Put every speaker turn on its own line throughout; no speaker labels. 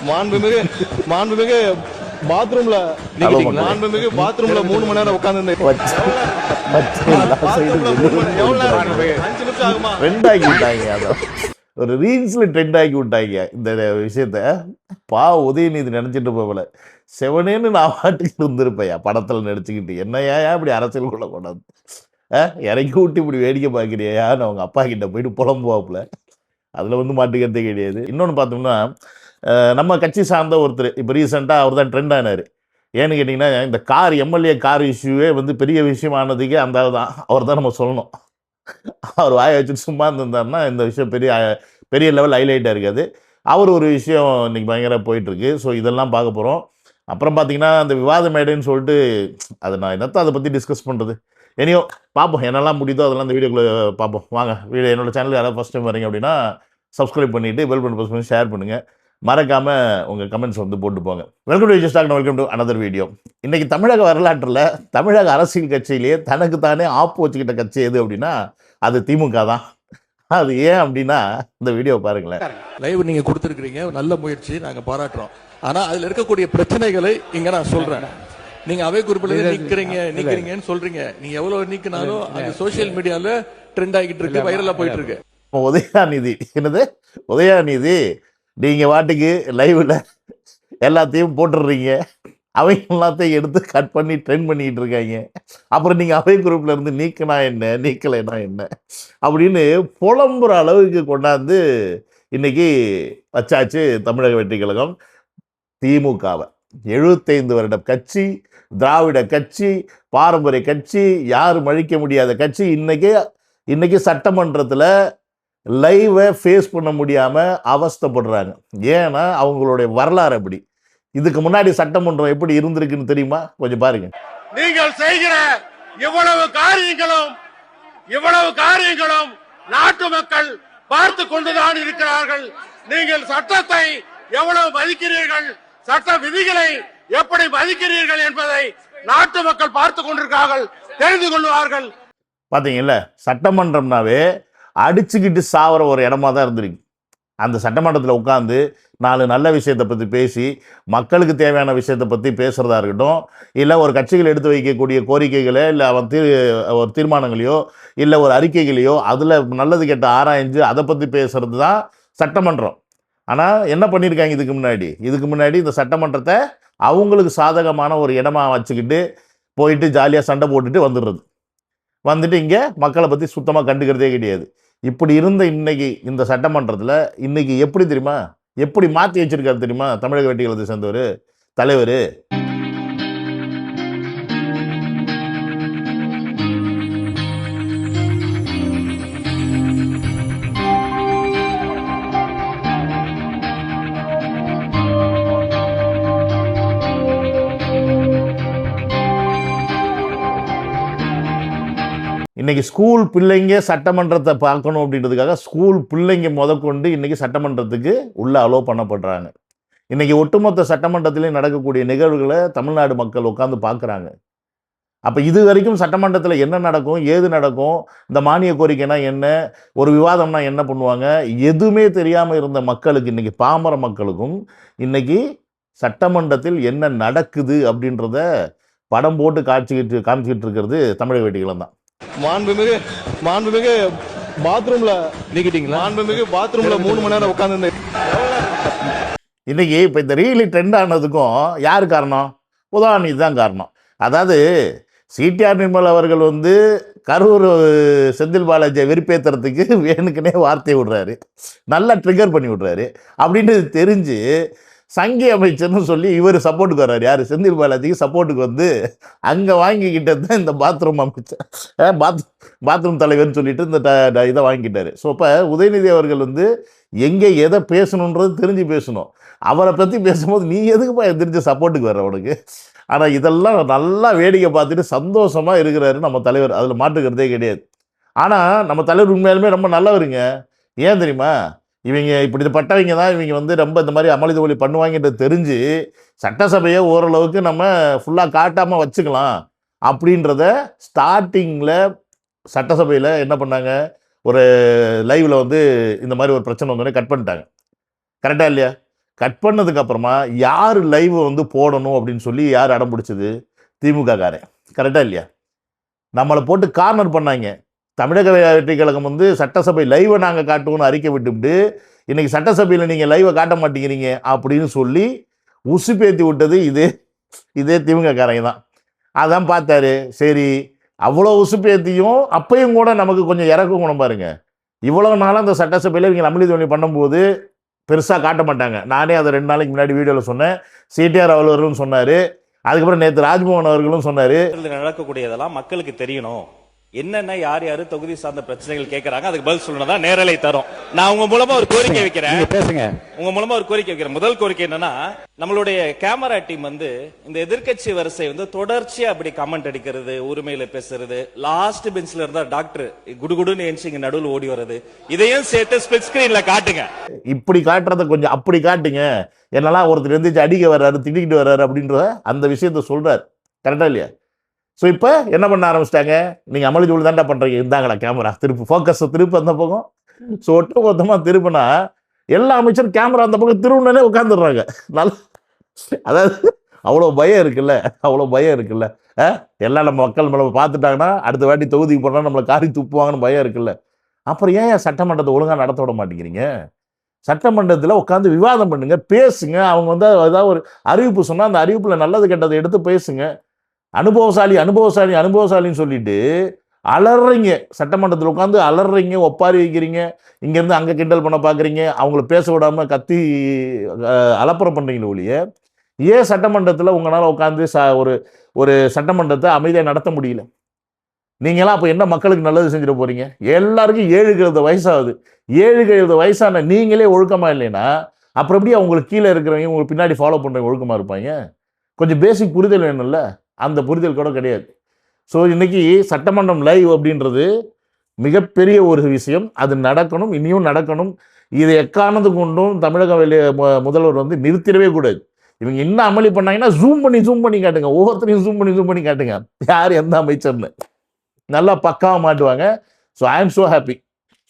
மாண்புமிகு மாண்புமிகு பாத்ரூம்ல மாண்புமிகு பாத்ரூம்ல 3 மணி நேரம் உட்கார்ந்து
ட்ரெண்ட் ஆக்கி விட்டாங்க. அதான் ஒரு ரீல்ஸ்ல ட்ரெண்ட் ஆக்கி விட்டாங்க இந்த விஷயத்த. உதயநிதி நினைச்சிட்டு போகல, செவனேன்னு நான் பாட்டுக்கு இருந்திருப்பையா படத்துல நடிச்சுக்கிட்டு, என்னையா இப்படி அரசியலுக்குள்ள கொண்டாந்து இறக்கி விட்டு இப்படி வேடிக்கை பார்க்குறியான்னு அவங்க அப்பா கிட்ட போயிட்டு புலம்புவாப்புல. அதில் வந்து மாட்டுக்கிறதே கிடையாது. இன்னொன்று பார்த்தோம்னா, நம்ம கட்சி சார்ந்த ஒருத்தர் இப்போ ரீசெண்டாக அவர் தான் ட்ரெண்ட் ஆனார். ஏன்னு கேட்டிங்கன்னா, இந்த எம்எல்ஏ கார் இஷ்யூவே வந்து பெரிய விஷயமானதுக்கே அந்த தான் அவர் தான் நம்ம சொல்லணும். அவர் வாயை வச்சுட்டு சும்மா இருந்திருந்தாருன்னா இந்த விஷயம் பெரிய பெரிய லெவல் ஹைலைட்டாக இருக்காது. அவர் ஒரு விஷயம் இன்றைக்கி பயங்கர போயிட்டுருக்கு. ஸோ இதெல்லாம் பார்க்க போகிறோம். அப்புறம் பார்த்தீங்கன்னா, அந்த விவாத மேடைன்னு சொல்லிட்டு அதை நான் என்னத்தை அதை பற்றி டிஸ்கஸ் பண்ணுறது. எனியோ பார்ப்போம், என்னெல்லாம் முடியுதோ அதெல்லாம் இந்த வீடியோக்குள்ளே பார்ப்போம். வாங்க, வீடியோ என்னோட சேனல் யாராவது ஃபஸ்ட் டைம் வரீங்க அப்படின்னா சப்ஸ்கிரைப் பண்ணிவிட்டு பெல் பட்டன் ப்ரெஸ் பண்ணி ஷேர் பண்ணுங்கள். மறக்காமல் உங்கள் கமெண்ட்ஸ் வந்து போட்டு போங்க. Welcome to just talk, welcome to another video. இன்றைக்கி தமிழக வரலாற்றில் தமிழக அரசியல் கட்சியிலேயே தனக்கு தானே ஆப்பு வச்சுக்கிட்ட கட்சி எது அப்படின்னா அது திமுக தான். அது ஏன் அப்படின்னா இந்த வீடியோ பாருங்களேன்.
லைவ் நீங்கள் கொடுத்துருக்கிறீங்க, நல்ல முயற்சி, நாங்கள் பாராட்டுறோம். ஆனால் அதில் இருக்கக்கூடிய பிரச்சனைகளை இங்கே நான் சொல்கிறேன். நீங்க அவை குறிப்பில் நீக்கிறீங்கன்னு சொல்றீங்க. நீங்க எவ்வளவு நீக்கினாலும் அது சோசியல் மீடியால ட்ரெண்ட் ஆகிட்டு இருக்கு, வைரலா போயிட்டு இருக்கு.
உதயாநிதி என்னது உதயாநிதி நீங்க வாட்டுக்கு லைவ்ல எல்லாத்தையும் போட்டுடுறீங்க, அவங்க எல்லாத்தையும் எடுத்து கட் பண்ணி ட்ரெண்ட் பண்ணிட்டு இருக்காங்க. அப்புறம் நீங்க அவை குரூப்ல இருந்து நீக்கினா என்ன, நீக்கலைன்னா என்ன அப்படின்னு புலம்புற அளவுக்கு கொண்டாந்து இன்னைக்கு வச்சாச்சு தமிழக வெற்றி கழகம் திமுகவை. 75 வருட கட்சி, திராவிட கட்சி, பாரம்பரிய கட்சி, யாரும் அழிக்க முடியாத கட்சி. இன்னைக்கு சட்டமன்றத்தில் லைவை ஃபேஸ் பண்ண முடியாமல் அவஸ்தைப்படுறாங்க. ஏன்னா அவங்களுடைய வரலாறு அப்படி. இதுக்கு முன்னாடி சட்டமன்றம் எப்படி இருந்திருக்குன்னு தெரியுமா? கொஞ்சம் பாருங்க.
நீங்கள் செய்கிற இவ்வளவு காரியங்களும் நாட்டு மக்கள் பார்த்து கொண்டுதான் இருக்கிறார்கள். நீங்கள் சட்டத்தை எவ்வளவு மதிக்கிறீர்கள், சட்ட விதிகளை எப்படி மதிக்கிறீர்கள் என்பதை நாட்டு மக்கள் பார்த்து கொண்டிருக்கார்கள், தெரிந்து கொள்வார்கள்.
பார்த்தீங்கல்ல, சட்டமன்றம்னாவே அடிச்சுக்கிட்டு சாவர ஒரு இடமா தான் இருந்திருக்கு. அந்த சட்டமன்றத்தில் உட்காந்து 4 நல்ல விஷயத்தை பற்றி பேசி மக்களுக்கு தேவையான விஷயத்தை பற்றி பேசுகிறதா இருக்கட்டும், இல்லை ஒரு கட்சிகள் எடுத்து வைக்கக்கூடிய கோரிக்கைகளை, இல்லை ஒரு தீர்மானங்களையோ, இல்லை ஒரு அறிக்கைகளையோ அதில் நல்லது கெட்ட ஆராய்ஞ்சு அதை பற்றி பேசுகிறது தான் சட்டமன்றம். ஆனால் என்ன பண்ணியிருக்காங்க இதுக்கு முன்னாடி இந்த சட்டமன்றத்தை அவங்களுக்கு சாதகமான ஒரு இடமா வச்சுக்கிட்டு போயிட்டு ஜாலியாக சண்டை போட்டுட்டு வந்துட்டு இங்கே மக்களை பற்றி சுத்தமாக கண்டுக்கிறதே கிடையாது. இப்படி இருந்த இன்னைக்கு இந்த சட்டமன்றத்தில் இன்னைக்கு எப்படி தெரியுமா, எப்படி மாற்றி வச்சிருக்காரு தெரியுமா தமிழக வெற்றி கழகத்தை சேர்ந்தவர் தலைவர். இன்னைக்கு ஸ்கூல் பிள்ளைங்க சட்டமன்றத்தை பார்க்கணும் அப்படின்றதுக்காக ஸ்கூல் பிள்ளைங்க முதற்கொண்டு இன்னைக்கு சட்டமன்றத்துக்கு உள்ள அலோவ் பண்ணப்படுறாங்க. இன்னைக்கு ஒட்டுமொத்த சட்டமன்றத்திலையும் நடக்கக்கூடிய நிகழ்வுகளை தமிழ்நாடு மக்கள் உட்காந்து பார்க்குறாங்க. அப்போ இது வரைக்கும் சட்டமன்றத்தில் என்ன நடக்கும், ஏது நடக்கும், இந்த மானிய கோரிக்கைனா என்ன, ஒரு விவாதம்னா என்ன பண்ணுவாங்க, எதுவுமே தெரியாமல் இருந்த மக்களுக்கு, இன்னைக்கு பாமர மக்களுக்கும் இன்னைக்கு சட்டமன்றத்தில் என்ன நடக்குது அப்படின்றத படம் போட்டு காமிச்சிக்கிட்டு இருக்கிறது தமிழக வெற்றி கழகம் தான்.
மாண்புமிகு பாத்ரூம்ல நீக்கிட்டீங்களா? மாண்புமிகு பாத்ரூம்ல 3 மணி நேரம் உட்கார்ந்து
இன்னைக்கு இப்போ இந்த ரீலி ட்ரெண்ட் ஆனதுக்கும் யார் காரணம்? உதயநிதி தான் காரணம். அதாவது சிடிஆர் நிர்மல் அவர்கள் வந்து கரூர் செந்தில் பாலாஜியை வெறுப்பேற்றுறதுக்கு வேணுக்குனே வார்த்தை விடுறாரு, நல்லா ட்ரிகர் பண்ணி விடுறாரு அப்படின்றது தெரிஞ்சு சங்கி அமைச்சர்னு சொல்லி இவர் சப்போர்ட்டுக்கு வர்றாரு. யார்? செந்தில் பாலாஜிக்கு சப்போர்ட்டுக்கு வந்து அங்கே வாங்கிக்கிட்டது தான் இந்த பாத்ரூம் அமைச்சர், பாத்ரூம் தலைவர்னு சொல்லிட்டு இந்த இதை வாங்கிக்கிட்டாரு. ஸோ இப்போ உதயநிதி அவர்கள் வந்து எங்கே எதை பேசணுன்றது தெரிஞ்சு பேசணும். அவரை பற்றி பேசும்போது நீ எதுக்குப்பா எந்திரிச்சு சப்போர்ட்டுக்கு வர்ற உனக்கு? ஆனால் இதெல்லாம் நல்லா வேடிக்கை பார்த்துட்டு சந்தோஷமாக இருக்கிறாரு நம்ம தலைவர், அதில் மாற்றுக்கிறதே கிடையாது. ஆனால் நம்ம தலைவர் உண்மையாலுமே ரொம்ப நல்லவருங்க. ஏன் தெரியுமா? இவங்க இப்படிப்பட்டவங்க தான் இவங்க வந்து ரொம்ப இந்த மாதிரி அமளி ஒலி பண்ணுவாங்கன்றது தெரிஞ்சு சட்டசபையை ஓரளவுக்கு நம்ம ஃபுல்லாக காட்டாமல் வச்சுக்கலாம் அப்படின்றத ஸ்டார்டிங்கில் சட்டசபையில் என்ன பண்ணாங்க, ஒரு லைவில் வந்து இந்த மாதிரி ஒரு பிரச்சனை வந்தோடனே கட் பண்ணிட்டாங்க. கரெக்டாக இல்லையா? கட் பண்ணதுக்கு அப்புறமா யார் லைவ் வந்து போடணும் அப்படின்னு சொல்லி யார் அடம் பிடிச்சது? திமுக காரன். கரெக்டா இல்லையா? நம்மளை போட்டு கார்னர் பண்ணாங்க. தமிழக வெற்றி கழகம் வந்து சட்டசபை லைவை நாங்கள் காட்டுவோம்னு அறிக்கை விட்டுவிட்டு இன்னைக்கு சட்டசபையில் நீங்கள் லைவை காட்ட மாட்டேங்கிறீங்க அப்படின்னு சொல்லி உசுப்பேத்தி விட்டது இதே திமுக காரங்க தான். அதான் பார்த்தாரு. சரி, அவ்வளோ உசுப்பேத்தியும் அப்பையும் கூட நமக்கு கொஞ்சம் இறக்கும் குணம் பாருங்க. இவ்வளோ நாளும் அந்த சட்டசபையில் இவங்க அமளிதுவனி பண்ணும்போது பெருசாக காட்ட மாட்டாங்க. நானே அதை 2 நாளைக்கு முன்னாடி வீடியோவில் சொன்னேன். சிடிஆர் அவர்களும் சொன்னார். அதுக்கப்புறம் நேற்று ராஜ்மோகன் அவர்களும் சொன்னார்.
நடக்கக்கூடியதெல்லாம் மக்களுக்கு தெரியணும். என்னென்ன யார் யாரு தொகுதி சார்ந்த பிரச்சனைகள் கேட்கறாங்க, அதுக்கு பதில் சொல்லணும். நேரலை தரும். நான் உங்க மூலமா ஒரு கோரிக்கை வைக்கிறேன். பேசுங்க. உங்க மூலமா ஒரு கோரிக்கை வைக்கிறேன். முதல் கோரிக்கை என்னன்னா, நம்மளுடைய கேமரா டீம் வந்து இந்த எதிர்க்கட்சி வரிசை வந்து தொடர்ச்சியா அப்படி கமெண்ட் அடிக்கிறது, உரிமையில பேசுறது, லாஸ்ட் பெஞ்ச்ல இருந்தா டாக்டர் குடுகுடுன்னு எஞ்சிங்க நடுவில் ஓடி வர்றது, இதையும் சேர்த்து ஸ்பிளிட் ஸ்கிரீன்ல காட்டுங்க.
இப்படி காட்டுறத கொஞ்சம் அப்படி காட்டுங்க. என்னெல்லாம் ஒருத்தர் எந்திரிச்சு அடிக்க வர்றாரு, திட்டிக்கிட்டு வர்றாரு அப்படின்ற அந்த விஷயத்த சொல்றாரு. கரெக்டா இல்லையா? ஸோ இப்போ என்ன பண்ண ஆரம்பிச்சிட்டாங்க? நீங்கள் அமளி ஜோலி தாண்டா பண்ணுறீங்க, இருந்தாங்களா கேமரா திருப்பு, ஃபோக்கஸை திருப்பு அந்த பக்கம். ஸோ ஒட்டு மொத்தமாக திருப்பினா எல்லா அமைச்சரும் கேமரா அந்த பக்கம் திருவுனே உட்காந்துடுறாங்க. நல்ல, அதாவது அவ்வளோ பயம் இருக்குல்ல, அவ்வளோ பயம் இருக்குல்ல. எல்லாம் நம்ம மக்கள் மேலே பார்த்துட்டாங்கன்னா அடுத்த வாட்டி தொகுதிக்கு போனால் நம்மளை காரி துப்புவாங்கன்னு பயம் இருக்குல்ல. அப்புறம் ஏன் சட்டமன்றத்தை ஒழுங்காக நடத்த விட மாட்டேங்கிறீங்க? சட்டமன்றத்தில் உட்காந்து விவாதம் பண்ணுங்க, பேசுங்க. அவங்க வந்து ஏதாவது ஒரு அறிவிப்பு சொன்னால் அந்த அறிவிப்பில் நல்லது கெட்டதை எடுத்து பேசுங்க. அனுபவசாலின்னு சொல்லிட்டு அலறீங்க. சட்டமன்றத்தில் உட்காந்து அலறீங்க, ஒப்பாரி வைக்கிறீங்க, இங்கேருந்து அங்கே கிண்டல் பண்ண பார்க்குறீங்க, அவங்கள பேச விடாமல் கத்தி அலப்பறம் பண்ணுறீங்களே ஒழிய ஏன் சட்டமன்றத்தில் உங்களால் உட்காந்து ஒரு சட்டமன்றத்தை அமைதியாக நடத்த முடியல? நீங்களாம் அப்போ என்ன மக்களுக்கு நல்லது செஞ்சுட்டு போகிறீங்க? எல்லாருக்கும் 7 வயசாகுது. 7 வயசான நீங்களே ஒழுக்கமாக இல்லைன்னா அப்புறம் எப்படி அவங்களுக்கு கீழே இருக்கிறவங்க உங்களுக்கு பின்னாடி ஃபாலோ பண்ணுறவங்க ஒழுக்கமாக இருப்பாங்க? கொஞ்சம் பேசிக் புரிதல் வேணும்ல. அந்த புரிதல் கூட கிடையாது. ஸோ இன்னைக்கு சட்டமன்றம் லைவ் அப்படின்றது மிகப்பெரிய ஒரு விஷயம். அது நடக்கணும், இனியும் நடக்கணும். இதை எக்காரணத்து கொண்டும் தமிழக முதல்வர் வந்து நிறுத்திடவே கூடாது. இவங்க என்ன அமளி பண்ணாங்கன்னா ஜூம் பண்ணி காட்டுங்க. ஒவ்வொருத்தரையும் ஜூம் பண்ணி காட்டுங்க, யார் எந்த அமைச்சர்னு நல்லா பக்காவாக மாட்டுவாங்க. So I am so happy.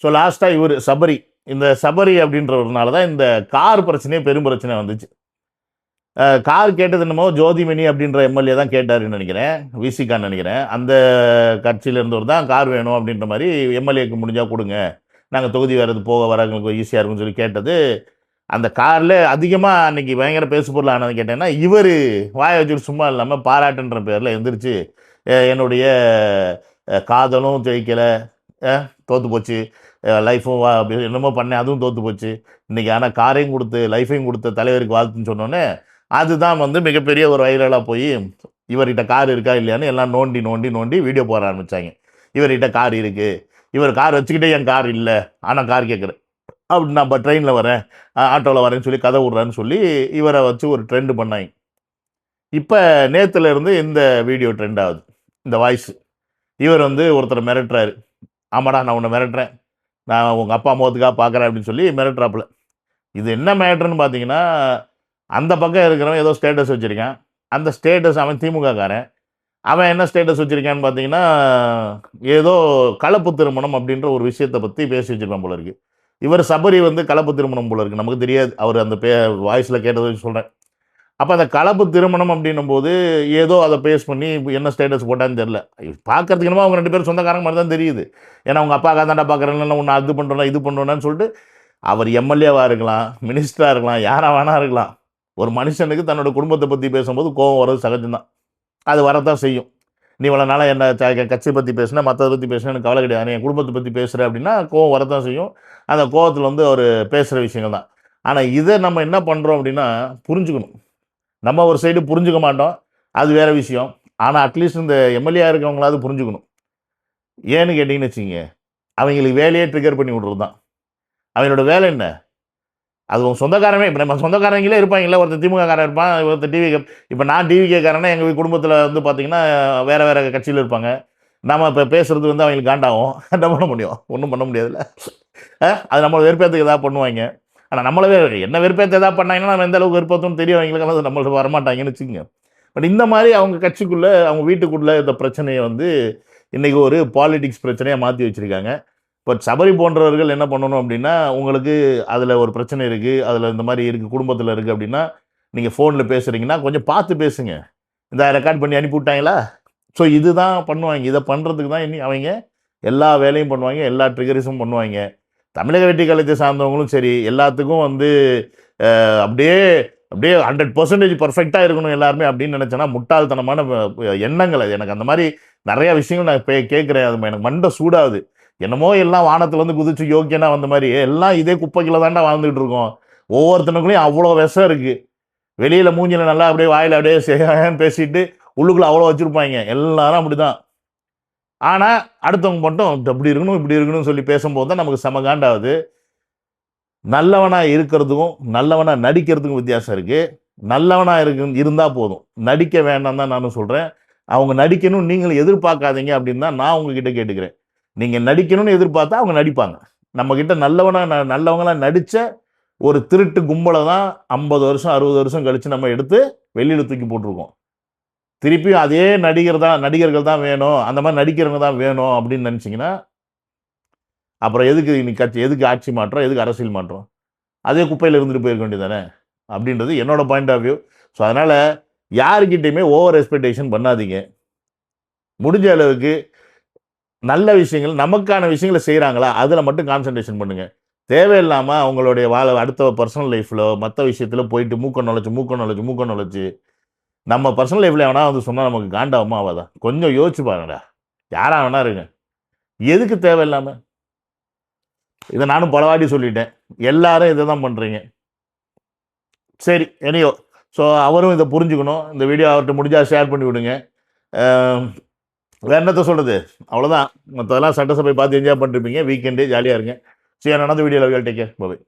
So லாஸ்ட்டாக இவர் சபரி, இந்த சபரி அப்படின்றதுனால தான் இந்த கார் பிரச்சனையே பெரும் பிரச்சனை வந்துச்சு. கார் கேட்டது என்னமோ ஜோதிமணி அப்படின்ற எம்எல்ஏ தான் கேட்டாருன்னு நினைக்கிறேன், விசிகான்னு நினைக்கிறேன். அந்த கட்சியில் இருந்தவர் தான் கார் வேணும் அப்படின்ற மாதிரி எம்எல்ஏக்கு முடிஞ்சால் கொடுங்க, நாங்கள் தொகுதி வர்றது போக வரவங்களுக்கு ஈஸியாக இருக்குன்னு சொல்லி கேட்டது. அந்த காரில் அதிகமாக அன்றைக்கி பயங்கர பேசு பொருள் ஆனது கேட்டேன்னா, இவர் வாயை வச்சுட்டு சும்மா இல்லாமல் பாராட்டுன்ற பேரில் எந்திரிச்சு என்னுடைய காதலும் ஜெயிக்கலை, தோற்று போச்சு, லைஃபும் என்னமோ பண்ணேன் அதுவும் தோற்று போச்சு, இன்றைக்கி ஆனால் காரையும் கொடுத்து லைஃபையும் கொடுத்த தலைவருக்கு வாழ்த்துன்னு சொன்னோன்னே அதுதான் வந்து மிகப்பெரிய ஒரு வைரலாக போய் இவர்கிட்ட கார் இருக்கா இல்லையான்னு எல்லாம் நோண்டி வீடியோ போட ஆரம்பித்தாங்க. இவர்கிட்ட கார் இருக்குது, இவர் கார் வச்சுக்கிட்டே என் கார் இல்லை ஆனால் கார் கேட்குறேன் அப்படி, நான் இப்போ ட்ரெயினில் வரேன், ஆட்டோவில் வரேன்னு சொல்லி கதை விட்றான்னு சொல்லி இவரை வச்சு ஒரு ட்ரெண்டு பண்ணாங்க. இப்போ நேற்றுலேருந்து இந்த வீடியோ ட்ரெண்ட் ஆகுது, இந்த வாய்ஸ். இவர் வந்து ஒருத்தரை மிரட்டுறாரு. ஆமாடா நான் உன்னை மிரட்டுறேன், நான் உங்கள் அப்பா அம்மாவுக்காக பார்க்குறேன் அப்படின்னு சொல்லி மிரட்டுறாப்புல. இது என்ன மேட்ருன்னு பார்த்தீங்கன்னா, அந்த பக்கம் இருக்கிறவன் ஏதோ ஸ்டேட்டஸ் வச்சுருக்கான். அந்த ஸ்டேட்டஸ் அவன் திமுக காரன். அவன் என்ன ஸ்டேட்டஸ் வச்சுருக்கான்னு பார்த்தீங்கன்னா, ஏதோ கலப்பு திருமணம் அப்படின்ற ஒரு விஷயத்தை பற்றி பேசி வச்சுருப்பான் போல இருக்குது. இவர் சபரி வந்து கலப்பு திருமணம் போல இருக்குது, நமக்கு தெரியாது. அவர் அந்த வாய்ஸில் கேட்டதை சொல்கிறேன். அப்போ அந்த கலப்பு திருமணம் அப்படின்னும் போது ஏதோ அதை பேஸ் பண்ணி என்ன ஸ்டேட்டஸ் போட்டான்னு தெரில. பார்க்கறதுக்கு என்னமோ அவங்க 2 பேரும் சொந்தக்காரங்க மாதிரி தான் தெரியுது. ஏன்னா அவங்க அப்பா தாண்டா பார்க்குறேன்னா ஒன்று அது பண்ணுறோன்னா இது பண்ணுறோன்னு சொல்லிட்டு, அவர் எம்எல்ஏவாக இருக்கலாம், மினிஸ்டராக இருக்கலாம், யாராக வேணா இருக்கலாம். ஒரு மனுஷனுக்கு தன்னோட குடும்பத்தை பற்றி பேசும்போது கோவம் வர்றது சகஜம்தான், அது வரத்தான் செய்யும். நீ இவ்வளோ நாளாக என்ன கட்சியை பற்றி பேசுனா, மற்றதை பற்றி பேசுனா எனக்கு கவலை கிடையாது, என் குடும்பத்தை பற்றி பேசுகிறேன் அப்படின்னா கோவம் வரத்தான் செய்யும். அந்த கோவத்தில் வந்து அவர் பேசுகிற விஷயங்கள் தான். ஆனால் இதை நம்ம என்ன பண்ணுறோம் அப்படின்னா புரிஞ்சுக்கணும். நம்ம ஒரு சைடு புரிஞ்சுக்க மாட்டோம், அது வேறு விஷயம். ஆனால் அட்லீஸ்ட் இந்த எம்எல்ஏ இருக்கவங்களாவது புரிஞ்சுக்கணும். ஏன்னு கேட்டிங்கன்னு வச்சுங்க, அவங்களுக்கு வேலையே ட்ரிகர் பண்ணி விட்றது தான் அவங்களோட வேலை. என்ன அது உங்கள் சொந்தக்காரமே, இப்போ நம்ம சொந்தக்காரங்களே இருப்பாங்கல்ல, ஒருத்தர் திமுக காரன் இருப்பான், ஒருத்தர் டிவிகே. இப்போ நான் டிவிகே காரன்னா எங்கள் குடும்பத்தில் வந்து பார்த்திங்கன்னா வேறு கட்சியில் இருப்பாங்க. நம்ம இப்போ பேசுகிறது வந்து அவங்களுக்கு காண்டாகும், என்ன பண்ண முடியும்? ஒன்றும் பண்ண முடியாதுல்ல. அது நம்மளை வெறுப்பேற்றுக்கு எதாவது பண்ணுவாங்க. ஆனால் நம்மளவே என்ன வெறுப்பேற்ற எதாவது பண்ணாங்கன்னா நம்ம எந்த அளவுக்கு வெறுப்பேற்றோன்னு தெரியும் அவங்களுக்கு, அது நம்மளுக்கு வரமாட்டாங்கன்னு வச்சுக்கோங்க. பட் இந்த மாதிரி அவங்க கட்சிக்குள்ளே அவங்க வீட்டுக்குள்ளே இந்த பிரச்சனையை வந்து இன்றைக்கி ஒரு பாலிடிக்ஸ் பிரச்சனையாக மாற்றி வச்சுருக்காங்க. இப்போ சபரி போன்றவர்கள் என்ன பண்ணணும் அப்படின்னா, உங்களுக்கு அதில் ஒரு பிரச்சனை இருக்குது, அதில் இந்த மாதிரி இருக்குது, குடும்பத்தில் இருக்குது அப்படின்னா, நீங்கள் ஃபோனில் பேசுகிறீங்கன்னா கொஞ்சம் பார்த்து பேசுங்க. இந்த ரெக்கார்ட் பண்ணி அனுப்பி விட்டாங்களா? ஸோ இதுதான் பண்ணுவாங்க. இதை பண்ணுறதுக்கு தான் இனி அவங்க எல்லா வேலையும் பண்ணுவாங்க, எல்லா ட்ரிகரிஸும் பண்ணுவாங்க. தமிழக வெற்றி கழகத்தை சார்ந்தவங்களும் சரி, எல்லாத்துக்கும் வந்து அப்படியே அப்படியே 100% பர்ஃபெக்டாக இருக்கணும் எல்லாருமே அப்படின்னு நினச்சேன்னா முட்டாள்தனமான எண்ணங்கள் அது. எனக்கு அந்த மாதிரி நிறையா விஷயங்கள் நான் கேட்குறேன். அது எனக்கு மண்டை சூடாகுது. என்னமோ எல்லாம் வானத்துலேருந்து குதிச்சு யோக்கியனா வந்த மாதிரி எல்லாம் இதே குப்பைக்குள்ள தாண்டா வாழ்ந்துகிட்டு இருக்கோம். ஒவ்வொருத்தனுக்குள்ளேயும் அவ்வளோ விஷம் இருக்குது. வெளியில் மூஞ்சில் நல்லா அப்படியே வாயில் அப்படியே பேசிட்டு உள்ளுக்குள்ளே அவ்வளோ வச்சுருப்பாங்க. எல்லாரும் அப்படி தான். ஆனால் அடுத்தவங்க மட்டும் அப்படி இருக்கணும் இப்படி இருக்கணும்னு சொல்லி பேசும்போது தான் நமக்கு சமகாண்டாகுது. நல்லவனாக இருக்கிறதுக்கும் நல்லவனாக நடிக்கிறதுக்கும் வித்தியாசம் இருக்குது. நல்லவனாக இருந்தால் போதும், நடிக்க வேண்டாம் தான் நானும் சொல்கிறேன். அவங்க நடிக்கணும் நீங்களும் எதிர்பார்க்காதீங்க அப்படின்னு தான் நான் உங்ககிட்ட கேட்டுக்கிறேன். நீங்கள் நடிக்கணும்னு எதிர்பார்த்தா அவங்க நடிப்பாங்க. நம்மக்கிட்ட நல்லவங்களாக நடித்த ஒரு திருட்டு கும்பலை தான் 50 வருஷம் 60 வருஷம் கழித்து நம்ம எடுத்து வெளியில் தூக்கி போட்டிருக்கோம். திருப்பியும் அதே நடிகர்கள் தான் வேணும், அந்த மாதிரி நடிக்கிறவங்க தான் வேணும் அப்படின்னு நினச்சிங்கன்னா அப்புறம் எதுக்கு ஆட்சி மாற்றம், எதுக்கு அரசியல் மாற்றம்? அதே குப்பையில் இருந்துட்டு போயிருக்க வேண்டியதானே அப்படின்றது என்னோட பாயிண்ட் ஆஃப் வியூ. ஸோ அதனால் யாருக்கிட்டையுமே ஓவர் எக்ஸ்பெக்டேஷன் பண்ணாதீங்க. முடிஞ்ச அளவுக்கு நல்ல விஷயங்கள், நமக்கான விஷயங்களை செய்கிறாங்களா அதில் மட்டும் கான்சன்ட்ரேஷன் பண்ணுங்கள். தேவையில்லாமல் அவங்களுடைய அடுத்த பர்சனல் லைஃப்பில் மற்ற விஷயத்தில் போயிட்டு மூக்க நுழைச்சு நம்ம பர்சனல் லைஃப்பில் எவனா வந்து சொன்னால் நமக்கு காண்டாகுமா ஆகாதா? கொஞ்சம் யோசிச்சு பாருங்கடா. யாரா வேணா இருங்க, எதுக்கு தேவையில்லாமல்? இதை நானும் பல வாட்டி சொல்லிட்டேன். எல்லாரும் இதை தான் பண்ணுறீங்க. சரி, எனியோ. ஸோ அவரும் இதை புரிஞ்சுக்கணும். இந்த வீடியோ அவர்கிட்ட முடிஞ்சால் ஷேர் பண்ணி விடுங்க. வேறு என்னத்த சொல்கிறது, அவ்வளோதான். மற்றதெல்லாம் சட்டசபை பார்த்து என்ஜாய் பண்ணிருப்பீங்க. வீக்கெண்டு ஜாலியாக இருங்க. சரி, நடந்த வீடியோவில் டேக் கேர். பாய்.